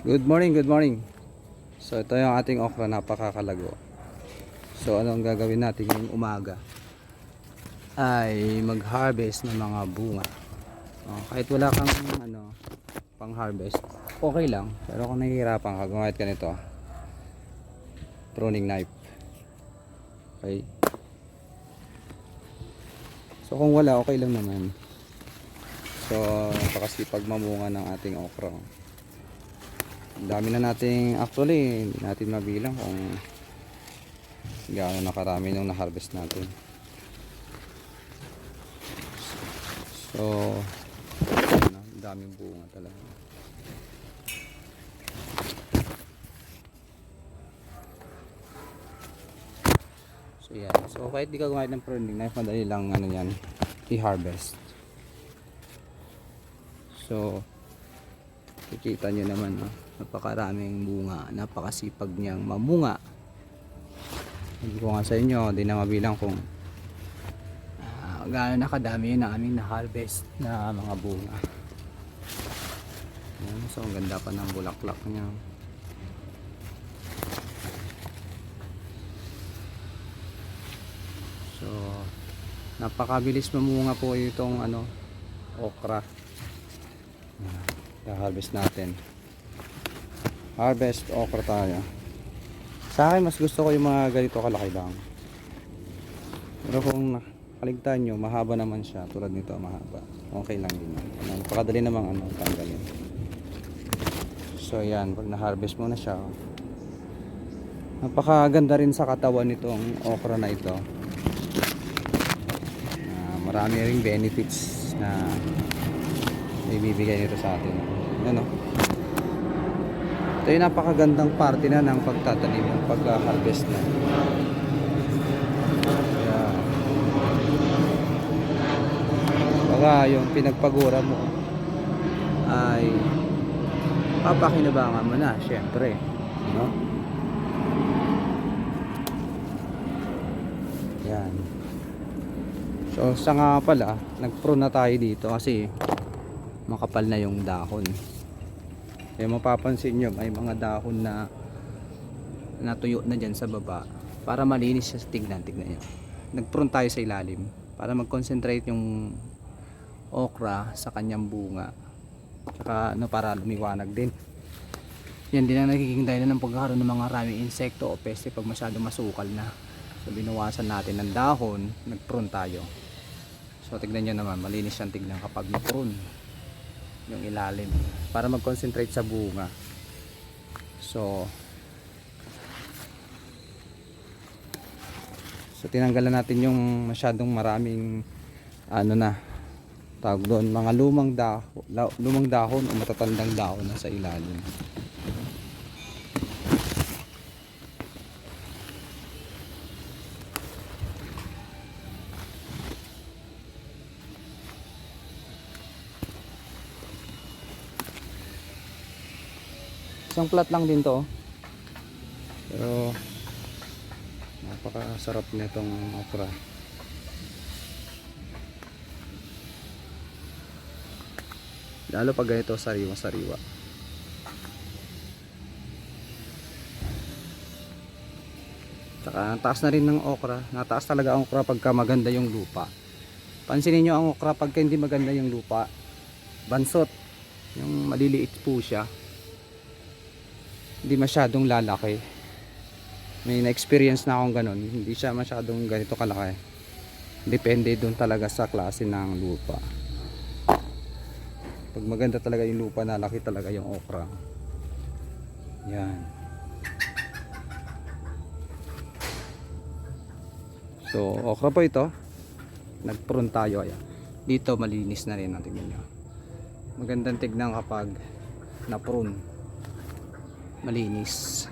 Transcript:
Good morning, good morning. So ito yung ating okra, napakakalago. So ano ang gagawin natin ngayong umaga? Ay mag-harvest ng mga bunga. Kahit wala kang pang-harvest, okay lang. Pero kung nahihirapan ka, gumamit ka nito. Pruning knife. Okay. So kung wala, okay lang naman. So napakasipag mamunga ng ating okra. Ang dami na nating, actually hindi natin mabilang kung gaano nakarami nung na-harvest natin. So ang daming bunga talaga. So yan, so kahit di ka gumamit ng pruning knife, madali lang yan i-harvest. So kikita nyo naman, napakaraming bunga, napakasipag niyang mamunga. Hindi ko nga sa inyo, hindi na mabilang kung gaano nakadami yun na aming na-harvest na mga bunga. So ang ganda pa ng bulaklak niya. So napakabilis mamunga po itong okra. I-harvest natin. Harvest okra tayo. Sa akin mas gusto ko yung mga ganito kalaki lang. Pero kung nakaligtaan nyo, mahaba naman siya. Tulad nito, mahaba. Okay lang din. Napakadali namang tanggalin. So yan, pag na-harvest mo na siya, napakaganda rin sa katawan nitong okra na ito. Marami ring benefits na ibibigay nito sa atin. Ito yung napakagandang parte na ng pagtatanim, yung pag-harvest na. Baka yung pinagpagura mo ay papakinabangan mo na, syempre, no? Yan. So sa nga pala, nag-prune na tayo dito kasi makapal na yung dahon. Kaya mapapansin nyo, may mga dahon na natuyo na dyan sa baba para malinis siya. Tignan nyo. Nag-prune tayo sa ilalim para mag-concentrate yung okra sa kanyang bunga. Tsaka para lumiwanag din. Yan din ang nagiging dahilan ng pagkakaroon ng mga maraming insekto o peste pag masyado masukal na. So binawasan natin ng dahon, nag-prune tayo. So tignan nyo naman, malinis siyang tignan kapag na-prune yung ilalim para mag-concentrate sa bunga. So tinanggalan natin yung masyadong maraming tawag doon, mga lumang dahon o matatandang dahon na sa ilalim. Isang plat lang din to, pero napakasarap nitong okra. Lalo pag ganito sariwa-sariwa. Saka taas na rin ng okra. Nataas talaga ang okra pagka maganda yung lupa. Pansinin nyo ang okra pagka hindi maganda yung lupa, bansot, yung maliliit po siya, hindi masyadong lalaki. May na-experience na akong ganun. Hindi siya masyadong ganito kalaki. Depende doon talaga sa klase ng lupa. Pag maganda talaga yung lupa, nalaki talaga yung okra. Yan. So okra po ito. Nag-prune tayo. Ayan. Dito malinis na rin. Tingnan nyo. Magandang tignan kapag na-prune. Malinis.